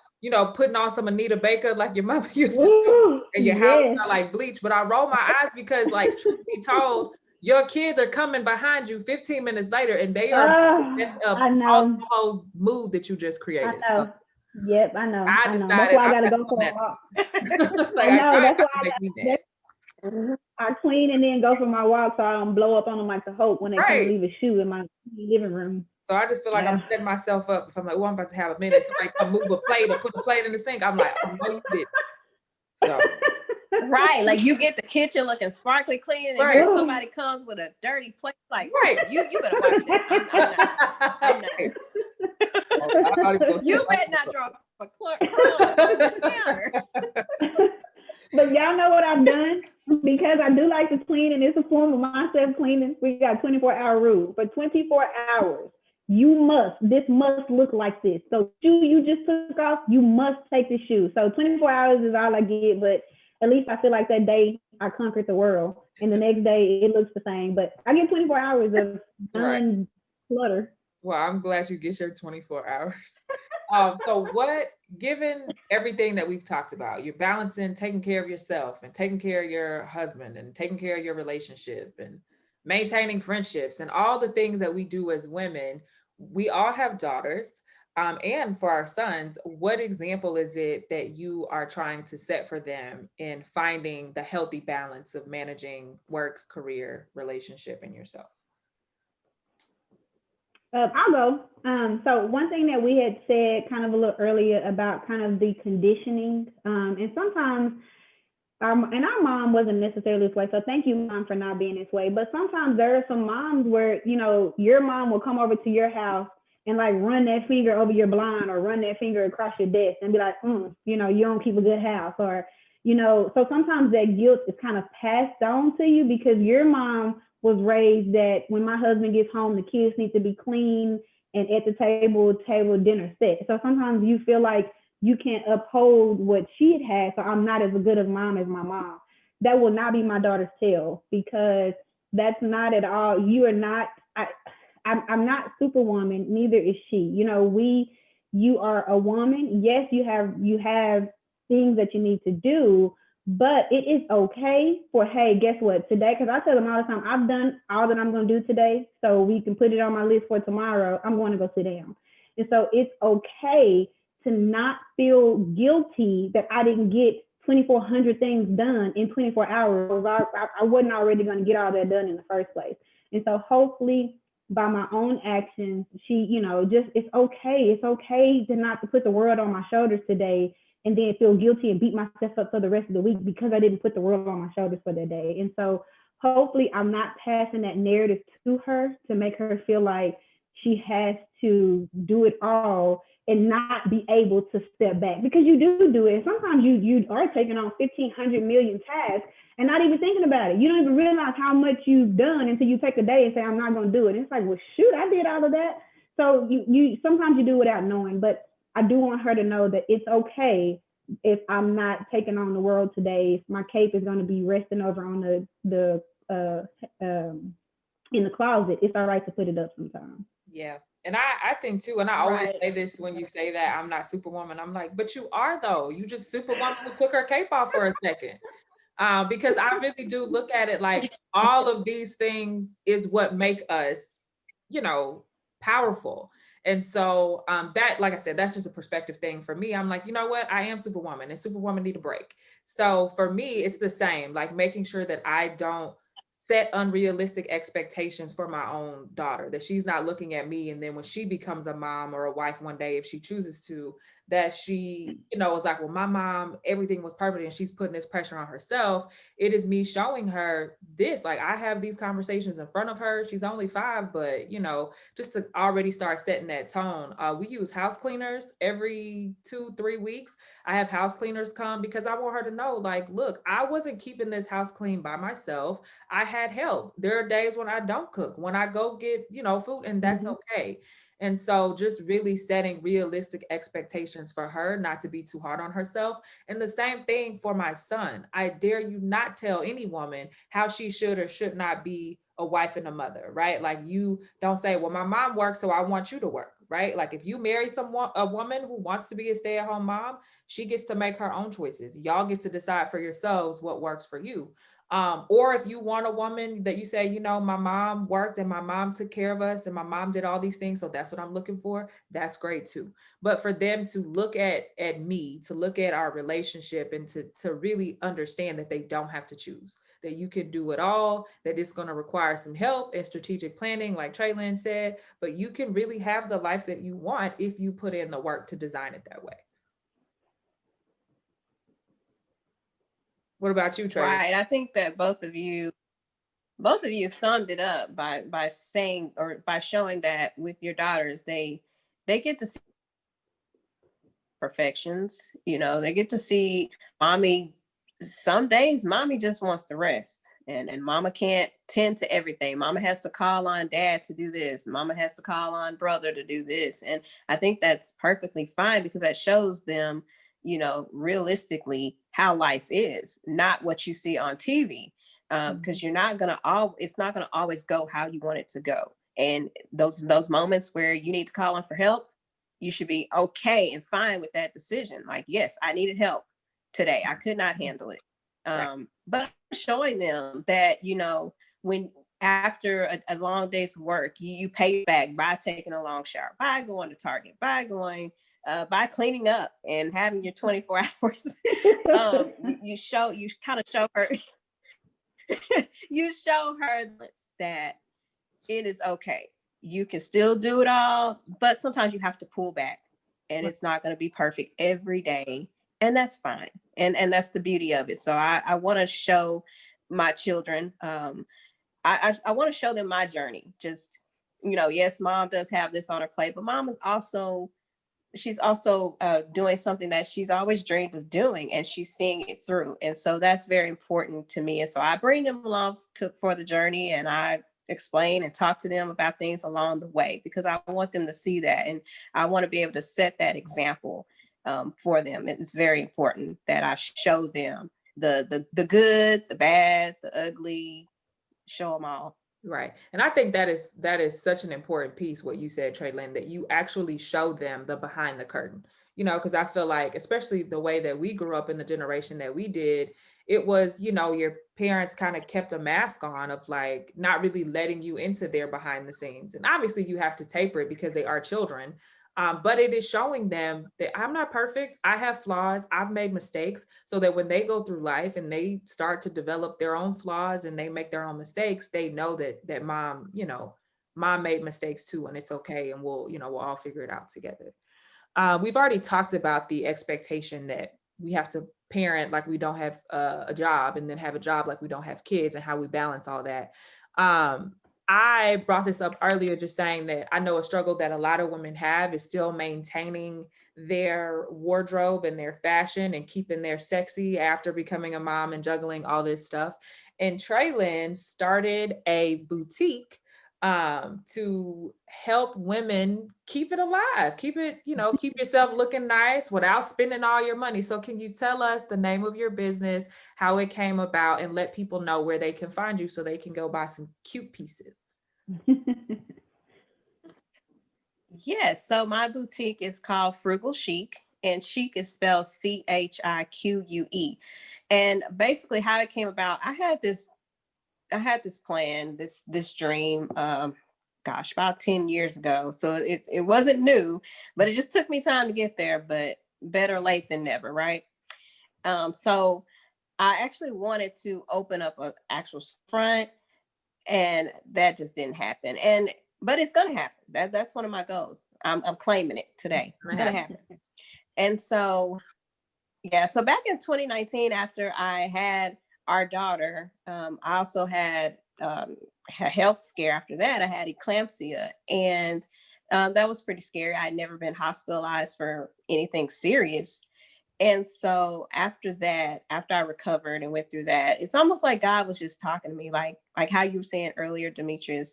putting on some Anita Baker like your mama used to do, and your house smell like bleach. But I roll my eyes because, like, truth be told, your kids are coming behind you 15 minutes later and they are mess up all the whole mood that you just created. I know. Yep, I know. I decided that's why I gotta go for a walk. Like, I know, that's why make me mad. I clean and then go for my walk so I don't blow up on them like the Hope when they come leave a shoe in my living room. So I just feel like I'm setting myself up. If I'm like, I'm about to have a minute, somebody come move a plate or put a plate in the sink, I'm like, oh, no, you didn't. So. Right, like you get the kitchen looking sparkly clean, and here somebody comes with a dirty plate. Like, you better watch that. I'm not. You better not drop a crumb on the counter. But y'all know what I've done, because I do like to clean, and it's a form of myself cleaning. We got 24-hour rule. For 24 hours, this must look like this. So shoe you just took off, you must take the shoe. So 24 hours is all I get, but at least I feel like that day I conquered the world, and the next day it looks the same. But I get 24 hours of done clutter. Well, I'm glad you get your 24 hours. So given everything that we've talked about, you're balancing taking care of yourself and taking care of your husband and taking care of your relationship and maintaining friendships and all the things that we do as women, we all have daughters. And for our sons, what example is it that you are trying to set for them in finding the healthy balance of managing work, career, relationship, and yourself? I'll go. So one thing that we had said kind of a little earlier about kind of the conditioning, and sometimes, and our mom wasn't necessarily this way, so thank you, Mom, for not being this way. But sometimes there are some moms where, your mom will come over to your house and like run that finger over your blind or run that finger across your desk and be like, you don't keep a good house, or, so sometimes that guilt is kind of passed on to you because your mom was raised that when my husband gets home, the kids need to be clean and at the table dinner set. So sometimes you feel like you can't uphold what she had, so I'm not as good of a mom as my mom. That will not be my daughter's tale, because that's not at all. You are not. I'm not Superwoman. Neither is she. You are a woman. Yes, you have things that you need to do. But it is okay for, hey, guess what, today, because I tell them all the time, I've done all that I'm going to do today, so we can put it on my list for tomorrow. I'm going to go sit down. And so it's okay to not feel guilty that I didn't get 2,400 things done in 24 hours. I wasn't already going to get all that done in the first place. And so hopefully by my own actions, it's okay. It's okay to not to put the world on my shoulders today and then feel guilty and beat myself up for the rest of the week because I didn't put the world on my shoulders for that day. And so hopefully I'm not passing that narrative to her to make her feel like she has to do it all and not be able to step back, because you do it. And sometimes you are taking on 1,500 million tasks and not even thinking about it. You don't even realize how much you've done until you take a day and say, I'm not going to do it. And it's like, well, shoot, I did all of that. So you sometimes you do without knowing, but I do want her to know that it's okay if I'm not taking on the world today. If my cape is going to be resting over on the in the closet, it's all right to put it up sometime. Yeah, And I think too, and I always Right. say this when you say that I'm not superwoman, I'm like, but you are though. You just superwoman who took her cape off for a second. Because I really do look at it like all of these things is what make us, you know, powerful. And so that, like I said, that's just a perspective thing for me. I'm like, you know what? I am superwoman and superwoman need a break. So for me, it's the same, like making sure that I don't set unrealistic expectations for my own daughter, that she's not looking at me. And then when she becomes a mom or a wife one day, if she chooses to, that she, you know, is like, well, my mom, everything was perfect and she's putting this pressure on herself. It is me showing her this. Like I have these conversations in front of her. She's only 5, but you know, just to already start setting that tone. We use house cleaners every 2-3 weeks. I have house cleaners come because I want her to know, like, look, I wasn't keeping this house clean by myself. I had help. There are days when I don't cook, when I go get, you know, food, and that's Mm-hmm. okay. And so just really setting realistic expectations for her, not to be too hard on herself. And the same thing for my son. I dare you not tell any woman how she should or should not be a wife and a mother, right? Like you don't say, well, my mom works, so I want you to work, right? Like if you marry someone, a woman who wants to be a stay-at-home mom, she gets to make her own choices. Y'all get to decide for yourselves what works for you. Or if you want a woman that you say, you know, my mom worked and my mom took care of us and my mom did all these things, so that's what I'm looking for, that's great too. But for them to look at me, to look at our relationship and to really understand that they don't have to choose, that you can do it all, that it's going to require some help and strategic planning, like Tralyn said, but you can really have the life that you want if you put in the work to design it that way. What about you, Tralyn? Right. I think that both of you summed it up by saying or by showing that with your daughters, they get to see perfections. You know, they get to see mommy. Some days mommy just wants to rest, and mama can't tend to everything. Mama has to call on dad to do this, mama has to call on brother to do this. And I think that's perfectly fine, because that shows them, you know, realistically how life is, not what you see on TV. Because you're not gonna all it's not gonna always go how you want it to go. And those moments where you need to call on for help, you should be okay and fine with that decision. Like, yes, I needed help today. I could not handle it. Right. But showing them that, you know, when after a long day's work, you pay back by taking a long shower, by going to Target, by cleaning up and having your 24 hours. You kind of show her, you show her that it is okay. You can still do it all, but sometimes you have to pull back, and it's not going to be perfect every day. And that's fine. And that's the beauty of it. So I want to show my children, I want to show them my journey. Just, you know, yes, mom does have this on her plate, but mom is also, she's also doing something that she's always dreamed of doing, and she's seeing it through. And so that's very important to me. And so I bring them along for the journey, and I explain and talk to them about things along the way, because I want them to see that, and I want to be able to set that example for them. It's very important that I show them the good, the bad, the ugly, show them all. Right. And I think that is such an important piece, what you said, Tralyn, that you actually show them the behind the curtain. You know, because I feel like, especially the way that we grew up in the generation that we did, it was, you know, your parents kind of kept a mask on of like not really letting you into their behind the scenes. And obviously you have to taper it because they are children. But it is showing them that I'm not perfect. I have flaws. I've made mistakes, so that when they go through life and they start to develop their own flaws and they make their own mistakes, they know that mom, you know, mom made mistakes too, and it's okay, and we'll, you know, we'll all figure it out together. We've already talked about the expectation that we have to parent like we don't have a job, and then have a job like we don't have kids, and how we balance all that. Um, I brought this up earlier, just saying that I know a struggle that a lot of women have is still maintaining their wardrobe and their fashion and keeping their sexy after becoming a mom and juggling all this stuff. And Tralyn started a boutique to help women keep it alive, keep it, you know, keep yourself looking nice without spending all your money. So can you tell us the name of your business, how it came about, and let people know where they can find you so they can go buy some cute pieces? Yes. So my boutique is called Frugal Chic, and chic is spelled Chique. And basically, how it came about, I had this plan, this dream, gosh, about 10 years ago. So it wasn't new, but it just took me time to get there. But better late than never, right? So I actually wanted to open up an actual front, and that just didn't happen. But it's gonna happen. That's one of my goals. I'm claiming it today. It's gonna happen. And so yeah, so back in 2019, after I had our daughter, I also had a health scare. After that, I had eclampsia, and that was pretty scary. I'd never been hospitalized for anything serious. And so after that, after I recovered and went through that, it's almost like God was just talking to me, like how you were saying earlier, Demetrice.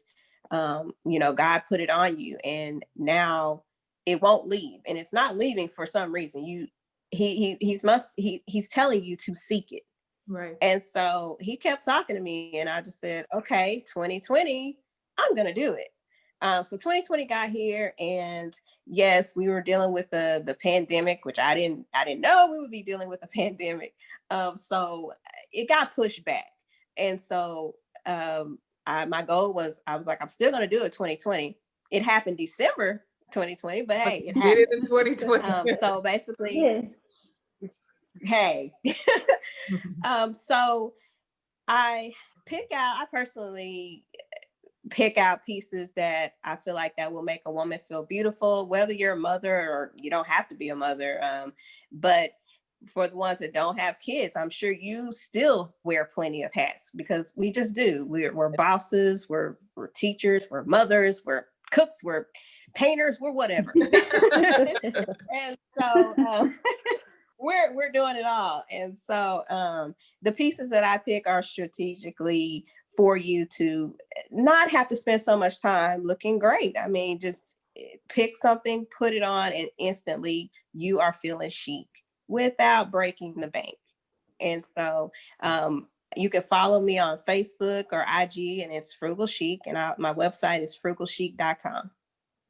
God put it on you, and now it won't leave, and it's not leaving for some reason. He's telling you to seek it. Right. And so he kept talking to me, and I just said, okay, 2020, I'm gonna do it. So 2020 got here, and yes, we were dealing with the pandemic, which I didn't know we would be dealing with a pandemic. So it got pushed back, and so my goal was, I was like, I'm still gonna do it 2020. It happened December 2020, but hey, it You did it happened. in 2020. So basically, Yeah. hey, so I I personally pick out pieces that I feel like that will make a woman feel beautiful, whether you're a mother or you don't have to be a mother. But for the ones that don't have kids, I'm sure you still wear plenty of hats, because we just do. We're bosses, we're teachers, we're mothers, we're cooks, we're painters, we're whatever. And so we're doing it all. And so the pieces that I pick are strategically for you to not have to spend so much time looking great. I mean, just pick something, put it on, and instantly you are feeling chic without breaking the bank. And so you can follow me on Facebook or IG, and it's Frugal Chic, and my website is frugalchic.com.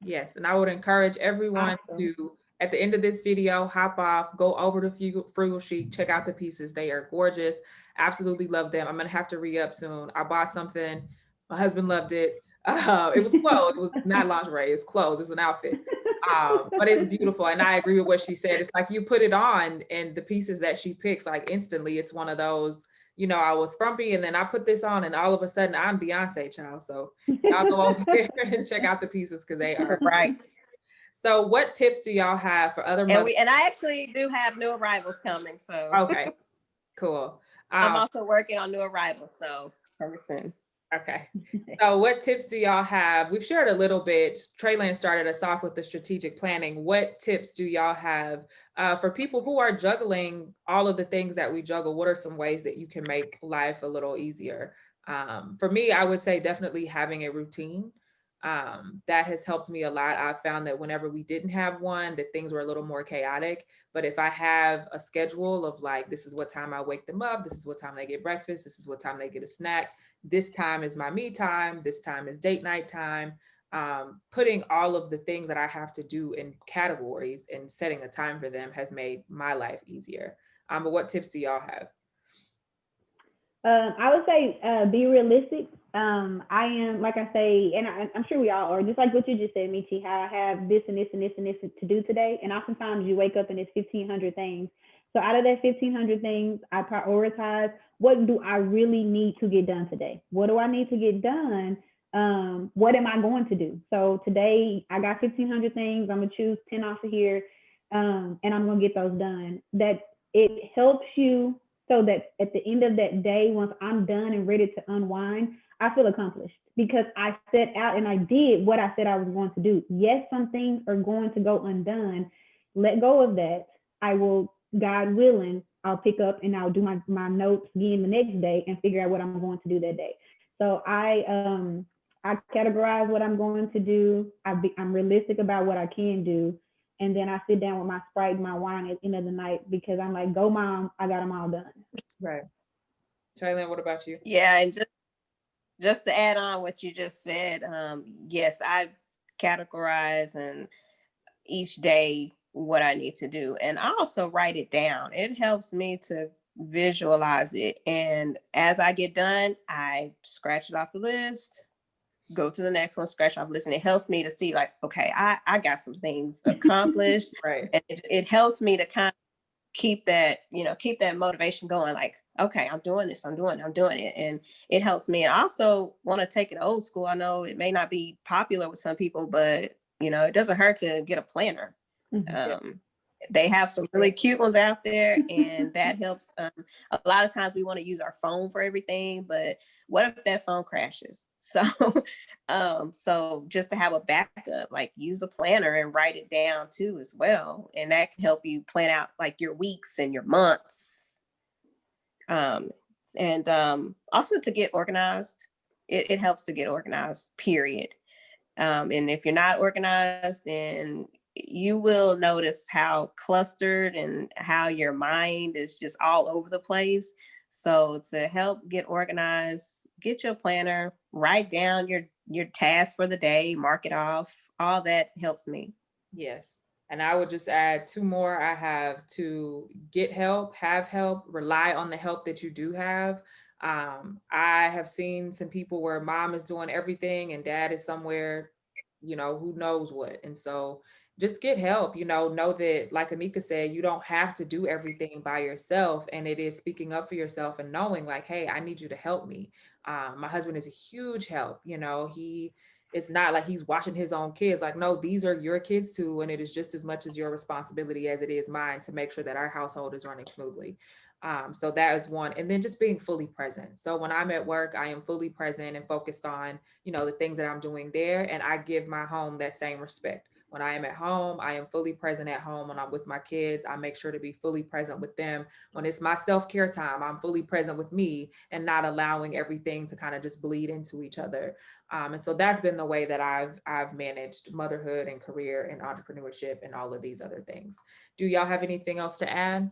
Yes, and I would encourage everyone Awesome. to, at the end of this video, hop off, go over to Frugal Chic, check out the pieces. They are gorgeous. Absolutely love them. I'm gonna have to re-up soon. I bought something. My husband loved it. It was clothes. It was not lingerie. It's clothes. It's an outfit. But it's beautiful, and I agree with what she said. It's like you put it on, and the pieces that she picks, like instantly, it's one of those. I was frumpy, and then I put this on, and all of a sudden, I'm Beyonce, child. So y'all go over there and check out the pieces, because they are Right. So what tips do y'all have for other mothers? And I actually do have new arrivals coming. So Okay, cool. I'm also working on new arrivals. So coming soon. Okay. So what tips do y'all have? We've shared a little bit. Tralyn started us off with the strategic planning. What tips do y'all have for people who are juggling all of the things that we juggle? What are some ways that you can make life a little easier? For me, I would say definitely having a routine. That has helped me a lot. I've found that whenever we didn't have one, that things were a little more chaotic. But if I have a schedule of like, this is what time I wake them up, this is what time they get breakfast, this is what time they get a snack, this time is my me time, this time is date night time. Putting all of the things that I have to do in categories and setting a time for them has made my life easier. But what tips do y'all have? I would say be realistic. I am, like I say, and I'm sure we all are, just like what you just said, Michi, how I have this and this and this and this to do today. And oftentimes you wake up and it's 1,500 things. So out of that 1,500 things, I prioritize, what do I really need to get done today? What do I need to get done? What am I going to do? So today I got 1,500 things. I'm going to choose 10 off of here, and I'm going to get those done. That it helps you so that at the end of that day, once I'm done and ready to unwind, I feel accomplished because I set out and I did what I said I was going to do. Yes, some things are going to go undone. Let go of that. I will, God willing, I'll pick up and I'll do my notes again the next day and figure out what I'm going to do that day. So I categorize what I'm going to do. I'm realistic about what I can do. And then I sit down with my Sprite and my wine at the end of the night because I'm like, go mom, I got them all done. Right. Tralyn, what about you? Yeah, and just to add on what you just said, yes, categorize and each day what I need to do. And I also write it down. It helps me to visualize it. And as I get done, I scratch it off the list, go to the next one, scratch off the list. And it helps me to see like, okay, I got some things accomplished. Right. And it helps me to kind of keep that, keep that motivation going. Like, okay, I'm doing this, I'm doing it. And it helps me. And I also want to take it old school. I know it may not be popular with some people, but it doesn't hurt to get a planner. They have some really cute ones out there, and that helps. A lot of times we want to use our phone for everything, but what if that phone crashes? So, so just to have a backup, like use a planner and write it down too as well, and that can help you plan out like your weeks and your months. And also to get organized, it helps to get organized. Period. And if you're not organized, then you will notice how clustered and how your mind is just all over the place. So to help get organized, get your planner, write down your task for the day, mark it off. All that helps me. Yes. And I would just add two more. I have to get help, have help, rely on the help that you do have. I have seen some people where mom is doing everything and dad is somewhere, who knows what. And so just get help, know that, like Anika said, you don't have to do everything by yourself. And it is speaking up for yourself and knowing like, hey, I need you to help me. My husband is a huge help. It's not like he's watching his own kids. Like, no, these are your kids too. And it is just as much as your responsibility as it is mine to make sure that our household is running smoothly. So that is one. And then just being fully present. So when I'm at work, I am fully present and focused on, the things that I'm doing there. And I give my home that same respect. When I am at home, I am fully present at home. When I'm with my kids, I make sure to be fully present with them. When it's my self-care time, I'm fully present with me and not allowing everything to kind of just bleed into each other. And so that's been the way that I've managed motherhood and career and entrepreneurship and all of these other things. Do y'all have anything else to add?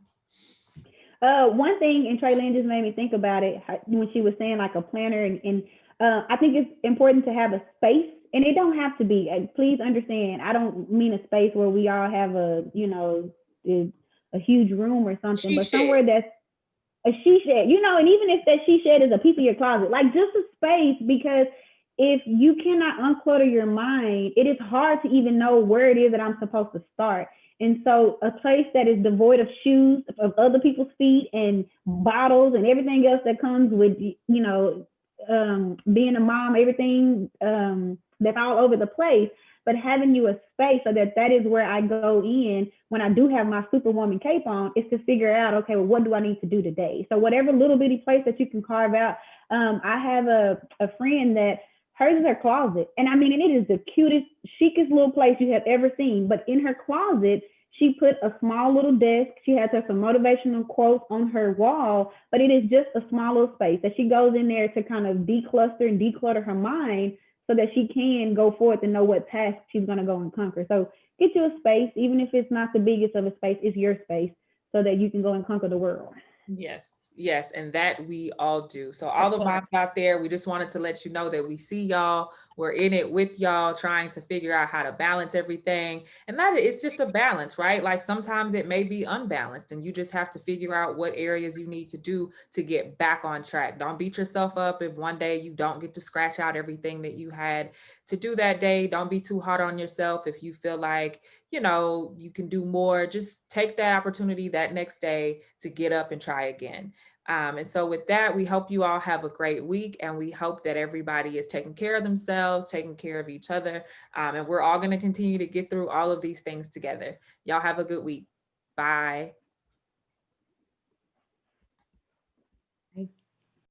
One thing, and Tralyn just made me think about it when she was saying like a planner, and I think it's important to have a space, and it don't have to be. Please understand, I don't mean a space where we all have a huge room or something, but somewhere that's a she shed, and even if that she shed is a piece of your closet, like just a space, because if you cannot unclutter your mind, it is hard to even know where it is that I'm supposed to start. And so a place that is devoid of shoes, of other people's feet and bottles and everything else that comes with, being a mom, everything that's all over the place, but having you a space so that is where I go in when I do have my superwoman cape on, is to figure out, okay, well, what do I need to do today? So whatever little bitty place that you can carve out. I have a friend that hers is her closet. And I mean, and it is the cutest, chicest little place you have ever seen. But in her closet, she put a small little desk. She has her some motivational quotes on her wall, but it is just a small little space that she goes in there to kind of decluster and declutter her mind so that she can go forth and know what task she's going to go and conquer. So get you a space, even if it's not the biggest of a space, it's your space so that you can go and conquer the world. Yes. Yes. And that we all do. So all the moms out there, we just wanted to let you know that we see y'all. We're in it with y'all, trying to figure out how to balance everything. And that it's just a balance, right? Like sometimes it may be unbalanced and you just have to figure out what areas you need to do to get back on track. Don't beat yourself up if one day you don't get to scratch out everything that you had to do that day. Don't be too hard on yourself if you feel like, you can do more. Just take that opportunity that next day to get up and try again. And so with that, we hope you all have a great week, and we hope that everybody is taking care of themselves, taking care of each other. And we're all going to continue to get through all of these things together. Y'all have a good week. Bye.